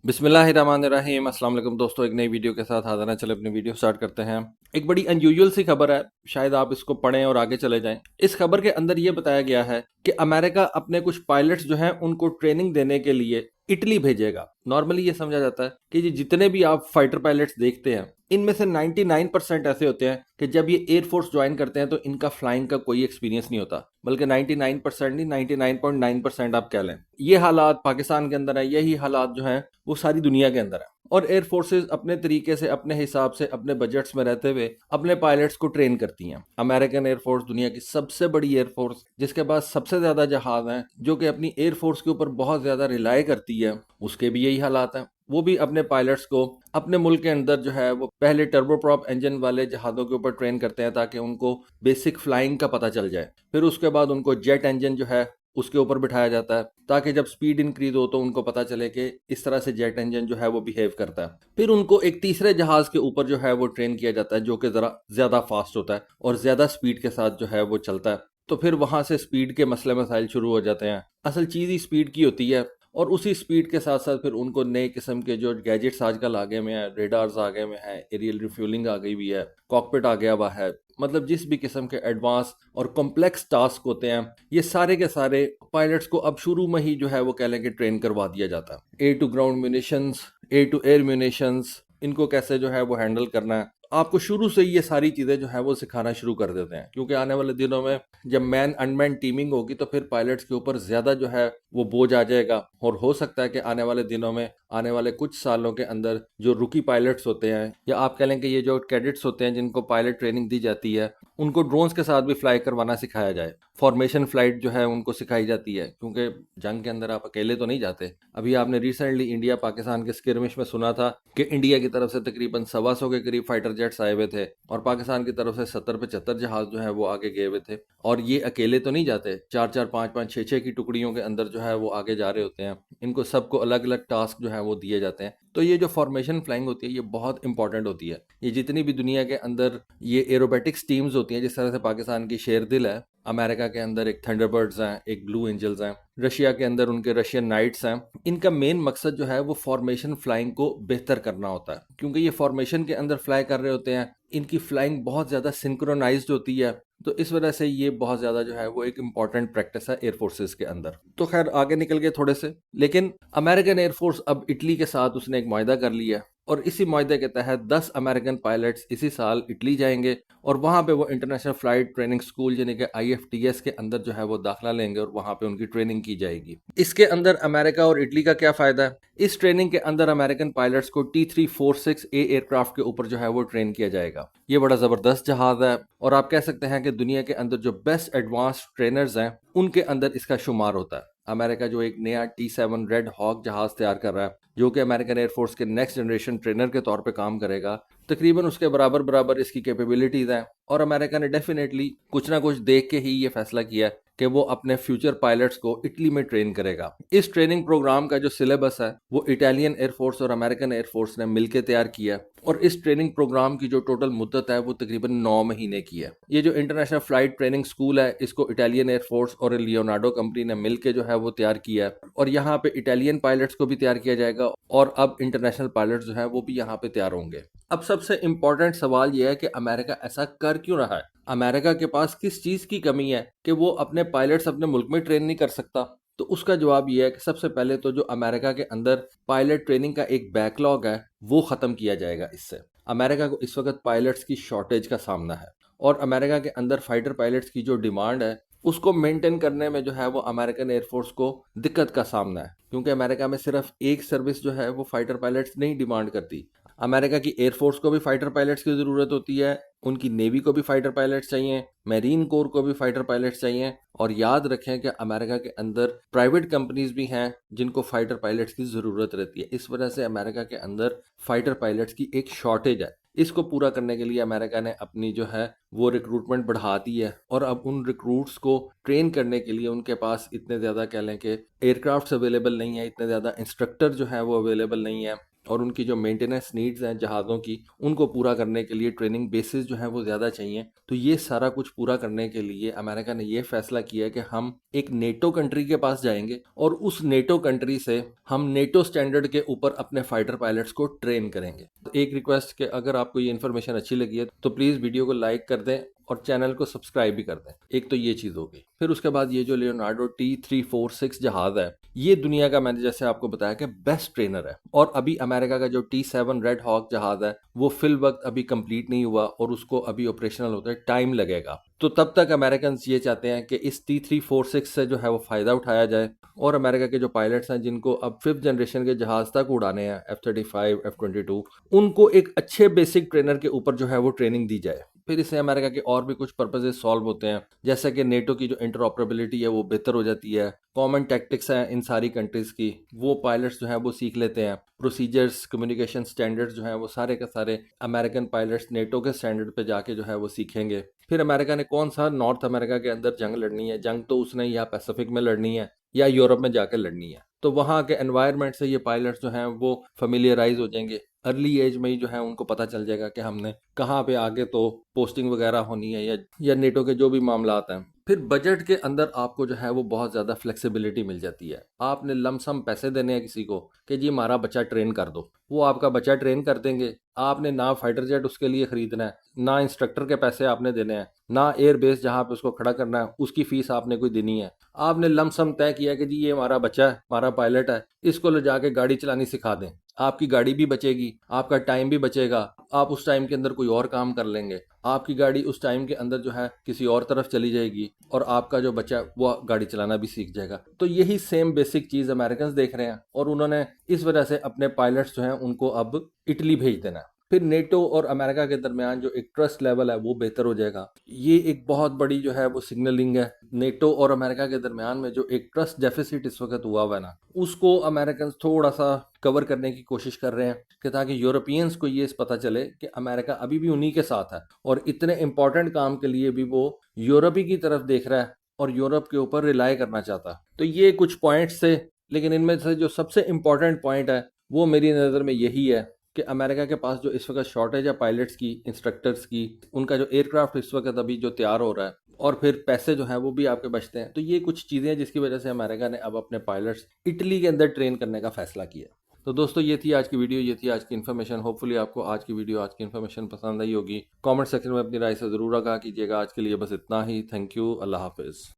बिस्मिल्लाहिर्रहमानिर्रहीम। अस्सलाम वालेकुम दोस्तों, एक नई वीडियो के साथ हाजिर हैं। चले अपनी वीडियो स्टार्ट करते हैं। एक बड़ी अनयूजुअल सी खबर है, शायद आप इसको पढ़ें और आगे चले जाएं। इस खबर के अंदर ये बताया गया है कि अमेरिका अपने कुछ पायलट्स जो हैं उनको ट्रेनिंग देने के लिए इटली भेजेगा। नॉर्मली ये समझा जाता है कि ये जितने भी आप फाइटर पायलट्स देखते हैं इनमें से 99% ऐसे होते हैं कि जब ये एयरफोर्स ज्वाइन करते हैं तो इनका फ्लाइंग का कोई एक्सपीरियंस नहीं होता, बल्कि 99% नहीं 99.9% आप कह लें। ये हालात पाकिस्तान के अंदर है, यही हालात जो हैं वो सारी दुनिया के अंदर है। और एयर फोर्सेस अपने तरीके से, अपने हिसाब से, अपने बजट्स में रहते हुए अपने पायलट्स को ट्रेन करती हैं। अमेरिकन एयरफोर्स दुनिया की सबसे बड़ी एयरफोर्स, जिसके पास सबसे ज्यादा जहाज हैं, जो कि अपनी एयरफोर्स के ऊपर बहुत ज्यादा रिलाय करती है, उसके भी यही हालात हैं। वो भी अपने पायलट्स को अपने मुल्क के अंदर जो है वो पहले टर्बोप्रॉप इंजन वाले जहाज़ों के ऊपर ट्रेन करते हैं ताकि उनको बेसिक फ्लाइंग का पता चल जाए। फिर उसके बाद उनको जेट इंजन जो है उसके ऊपर बिठाया जाता है ताकि जब स्पीड इंक्रीज हो तो उनको पता चले कि इस तरह से जेट इंजन जो है वो बिहेव करता है। फिर उनको एक तीसरे जहाज के ऊपर जो है वो ट्रेन किया जाता है जो कि जरा ज्यादा फास्ट होता है और ज्यादा स्पीड के साथ जो है वो चलता है। तो फिर वहां से स्पीड के मसले मसाइल शुरू हो जाते हैं। असल चीज ही स्पीड की होती है और उसी स्पीड के साथ साथ फिर उनको नए किस्म के जो गैजेट्स आजकल आगे में है, रेडार्स आगे में है, एरियल रिफ्यूलिंग आ गई हुई है, कॉकपिट आ गया हुआ है, मतलब जिस भी किस्म के एडवांस और कॉम्प्लेक्स टास्क होते हैं ये सारे के सारे पायलट्स को अब शुरू में ही जो है वो कह लें कि ट्रेन करवा दिया जाता है। Air to ground munitions, air to air munitions, इनको कैसे जो है वो हैंडल करना है, आपको शुरू से ही ये सारी चीज़ें जो है वो सिखाना शुरू कर देते हैं। क्योंकि आने वाले दिनों में जब मैन अनमैन टीमिंग होगी तो फिर पायलट्स के ऊपर ज़्यादा जो है वो बोझ आ जाएगा और हो सकता है कि आने वाले दिनों में, आने वाले कुछ सालों के अंदर जो रुकी पायलट्स होते हैं या आप कह लें कि ये जो कैडेट्स होते हैं जिनको पायलट ट्रेनिंग दी जाती है उनको ड्रोन्स के साथ भी फ्लाई करवाना सिखाया जाए। फॉर्मेशन फ्लाइट जो है उनको सिखाई जाती है, क्योंकि जंग के अंदर आप अकेले तो नहीं जाते। अभी आपने रिसेंटली इंडिया पाकिस्तान के स्किर्मिश में सुना था कि इंडिया की तरफ से तकरीबन 125 के करीब फाइटर जेट्स आए हुए थे और पाकिस्तान की तरफ से 70-75 जहाज जो है वो आगे गए हुए थे। और ये अकेले तो नहीं जाते, 4-4, 5-5, 6-6 की टुकड़ियों के अंदर जो है वो आगे जा रहे होते हैं। इनको सबको अलग अलग टास्क जो है वो दिए जाते हैं। तो ये जो फॉर्मेशन फ्लाइंग होती है ये बहुत इंपॉर्टेंट होती है। ये जितनी भी दुनिया के अंदर ये एरोबेटिक्स टीम्स होती हैं, जिस तरह से पाकिस्तान की शेरदिल है, अमेरिका के अंदर एक थंडरबर्ड्स हैं, एक ब्लू एंजल्स हैं, रशिया के अंदर उनके रशियन नाइट्स हैं, इनका मेन मकसद जो है वो फॉर्मेशन फ्लाइंग को बेहतर करना होता है। क्योंकि ये फॉर्मेशन के अंदर फ्लाई कर रहे होते हैं, इनकी फ्लाइंग बहुत ज़्यादा सिंक्रोनाइज्ड होती है। तो इस वजह से ये बहुत ज़्यादा जो है वो एक इम्पॉर्टेंट प्रैक्टिस है एयरफोर्सेस के अंदर। तो खैर आगे निकल गए थोड़े से, लेकिन अमेरिकन एयरफोर्स अब इटली के साथ उसने एक मुआहदा कर लिया और इसी मुआहदे के तहत 10 अमेरिकन पायलट्स इसी साल इटली जाएंगे और वहाँ पे वो इंटरनेशनल फ्लाइट ट्रेनिंग स्कूल यानी कि IFTS के अंदर जो है वो दाखिला लेंगे और वहाँ पे उनकी ट्रेनिंग की जाएगी। इसके अंदर अमेरिका और इटली का क्या फ़ायदा है? इस ट्रेनिंग के अंदर अमेरिकन पायलट्स को T346A एयरक्राफ्ट के ऊपर जो है वो ट्रेन किया जाएगा। ये बड़ा ज़बरदस्त जहाज़ है और आप कह सकते हैं कि दुनिया के अंदर जो बेस्ट एडवांस ट्रेनर्स हैं उनके अंदर इसका शुमार होता है। अमेरिका जो एक नया T7 रेड हॉक जहाज़ तैयार कर रहा है जो कि अमेरिकन एयरफोर्स के नेक्स्ट जनरेशन ट्रेनर के तौर पे काम करेगा, तकरीबन उसके बराबर बराबर इसकी कैपेबिलिटीज़ हैं। और अमेरिका ने डेफिनेटली कुछ ना कुछ देख के ही ये फैसला किया कि वो अपने फ्यूचर पायलट्स को इटली में ट्रेन करेगा। इस ट्रेनिंग प्रोग्राम का जो सिलेबस है वो इटालियन एयरफोर्स और अमेरिकन एयरफोर्स ने मिलकर तैयार किया है और इस ट्रेनिंग प्रोग्राम की जो टोटल मुद्दत है वो तकरीबन 9 महीने की है। ये जो इंटरनेशनल फ्लाइट ट्रेनिंग स्कूल है इसको इटालियन एयरफोर्स और लियोनार्डो कंपनी ने मिलकर जो है वो तैयार किया है और यहाँ पे इटालियन पायलट्स को भी तैयार किया जाएगा और अब इंटरनेशनल पायलट्स जो है वो भी यहाँ पे तैयार होंगे। अब सबसे इम्पोर्टेंट सवाल यह है कि अमेरिका ऐसा कर क्यों रहा है? अमेरिका के पास किस चीज़ की कमी है कि वो अपने पायलट्स अपने मुल्क में ट्रेन नहीं कर सकता? तो उसका जवाब यह है कि सबसे पहले तो जो अमेरिका के अंदर पायलट ट्रेनिंग का एक बैकलॉग है वो ख़त्म किया जाएगा। इससे अमेरिका को इस वक्त पायलट्स की शॉर्टेज का सामना है और अमेरिका के अंदर फाइटर पायलट्स की जो डिमांड है उसको मेंटेन करने में जो है वो अमेरिकन एयरफोर्स को दिक्कत का सामना है। क्योंकि अमेरिका में सिर्फ एक सर्विस जो है वो फाइटर पायलट्स नहीं डिमांड करती। अमेरिका की एयरफोर्स को भी फाइटर पायलट्स की ज़रूरत होती है, उनकी नेवी को भी फाइटर पायलट्स चाहिए, मैरीन कोर को भी फाइटर पायलट्स चाहिए। और याद रखें कि अमेरिका के अंदर प्राइवेट कंपनीज भी हैं जिनको फाइटर पायलट्स की ज़रूरत रहती है। इस वजह से अमेरिका के अंदर फाइटर पायलट्स की एक शॉर्टेज है। इसको पूरा करने के लिए अमेरिका ने अपनी जो है वो रिक्रूटमेंट बढ़ा दी है और अब उन रिक्रूट्स को ट्रेन करने के लिए उनके पास इतने ज़्यादा कह लें कि एयरक्राफ्ट्स अवेलेबल नहीं है, इतने ज़्यादा इंस्ट्रक्टर जो है वो अवेलेबल नहीं है। और उनकी जो मेंटेनेंस नीड्स हैं जहाज़ों की, उनको पूरा करने के लिए ट्रेनिंग बेसिस जो है वो ज़्यादा चाहिए। तो ये सारा कुछ पूरा करने के लिए अमेरिका ने ये फैसला किया कि हम एक नेटो कंट्री के पास जाएंगे और उस नेटो कंट्री से हम नेटो स्टैंडर्ड के ऊपर अपने फाइटर पायलट्स को ट्रेन करेंगे। तो एक रिक्वेस्ट कि अगर आपको ये इन्फॉर्मेशन अच्छी लगी है तो प्लीज़ वीडियो को लाइक कर दें और चैनल को सब्सक्राइब भी कर दें। एक तो ये चीज़ हो गई। फिर उसके बाद ये जो लियोनार्डो T346 जहाज़ है, ये दुनिया का, मैंने जैसे आपको बताया कि बेस्ट ट्रेनर है। और अभी अमेरिका का जो T7 रेड हॉक जहाज़ है वो फिल वक्त अभी कंप्लीट नहीं हुआ और उसको अभी ऑपरेशनल होता है टाइम लगेगा। तो तब तक अमेरिकन ये चाहते हैं कि इस T346 से जो है वो फ़ायदा उठाया जाए और अमेरिका के जो पायलट्स हैं जिनको अब 5th जनरेशन के जहाज़ तक उड़ाने हैं, F-35 F-22, उनको एक अच्छे बेसिक ट्रेनर के ऊपर जो है वो ट्रेनिंग दी जाए। फिर इससे अमेरिका के और भी कुछ पर्पजेस सॉल्व होते हैं, जैसे कि नेटो की जो इंटरऑपरेबिलिटी है वो बेहतर हो जाती है, कॉमन टैक्टिक्स हैं इन सारी कंट्रीज़ की वो पायलट्स जो हैं वो सीख लेते हैं, प्रोसीजर्स कम्युनिकेशन स्टैंडर्ड्स जो हैं वो सारे के सारे अमेरिकन पायलट्स नेटो के स्टैंडर्ड पे जाके जो है वो सीखेंगे। फिर अमेरिका ने कौन सा नॉर्थ अमेरिका के अंदर जंग लड़नी है, जंग तो उसने या पैसिफिक में लड़नी है या यूरोप में जाकर लड़नी है। तो वहाँ के एनवायरनमेंट से ये पायलट्स जो हैं वो फेमिलियराइज हो जाएंगे। अर्ली एज में ही जो है उनको पता चल जाएगा कि हमने कहाँ पे आगे तो पोस्टिंग वगैरह होनी है या नेटो के जो भी मामलात हैं। फिर बजट के अंदर आपको जो है वो बहुत ज़्यादा फ्लेक्सिबिलिटी मिल जाती है। आपने लमसम पैसे देने हैं किसी को कि जी हमारा बच्चा ट्रेन कर दो, वो आपका बच्चा ट्रेन कर देंगे। आपने ना फाइटर जेट उसके लिए खरीदना है, ना इंस्ट्रक्टर के पैसे आपने देने हैं, ना एयर बेस जहाँ पे उसको खड़ा करना है उसकी फीस आपने कोई देनी है। आपने लमसम तय किया कि जी ये हमारा बच्चा है, हमारा पायलट है, इसको ले जाके गाड़ी चलानी सिखा दें। आपकी गाड़ी भी बचेगी, आपका टाइम भी बचेगा, आप उस टाइम के अंदर कोई और काम कर लेंगे, आपकी गाड़ी उस टाइम के अंदर जो है किसी और तरफ चली जाएगी और आपका जो बच्चा है वो गाड़ी चलाना भी सीख जाएगा। तो यही सेम बेसिक चीज़ अमेरिकन देख रहे हैं और उन्होंने इस वजह से अपने पायलट्स जो हैं उनको अब इटली भेज देना है। फिर नेटो और अमेरिका के दरमियान जो एक ट्रस्ट लेवल है वो बेहतर हो जाएगा। ये एक बहुत बड़ी जो है वो सिग्नलिंग है। नेटो और अमेरिका के दरमियान में जो एक ट्रस्ट डेफिसिट इस वक्त हुआ है ना, उसको अमेरिकन थोड़ा सा कवर करने की कोशिश कर रहे हैं कि ताकि यूरोपियंस को ये पता चले कि अमेरिका अभी भी उन्हीं के साथ है और इतने इंपॉर्टेंट काम के लिए भी वो यूरोप ही की तरफ देख रहा है और यूरोप के ऊपर रिलाई करना चाहता है। तो ये कुछ पॉइंट्स थे, लेकिन इनमें से जो सबसे इम्पॉर्टेंट पॉइंट है वो मेरी नज़र में यही है कि अमेरिका के पास जो इस वक्त शॉर्टेज है पायलट्स की, इंस्ट्रक्टर्स की, उनका जो एयरक्राफ्ट इस वक्त अभी जो तैयार हो रहा है और फिर पैसे जो हैं वो भी आपके बचते हैं। तो ये कुछ चीज़ें हैं जिसकी वजह से अमेरिका ने अब अपने पायलट्स इटली के अंदर ट्रेन करने का फैसला किया। तो दोस्तों ये थी आज की वीडियो, ये थी आज की इन्फॉर्मेशन। होपफुली आपको आज की वीडियो, आज की इन्फॉर्मेशन पसंद आई होगी। कमेंट सेक्शन में अपनी राय से ज़रूर आगाह कीजिएगा। आज के लिए बस इतना ही। Thank you. अल्लाह हाफिज़।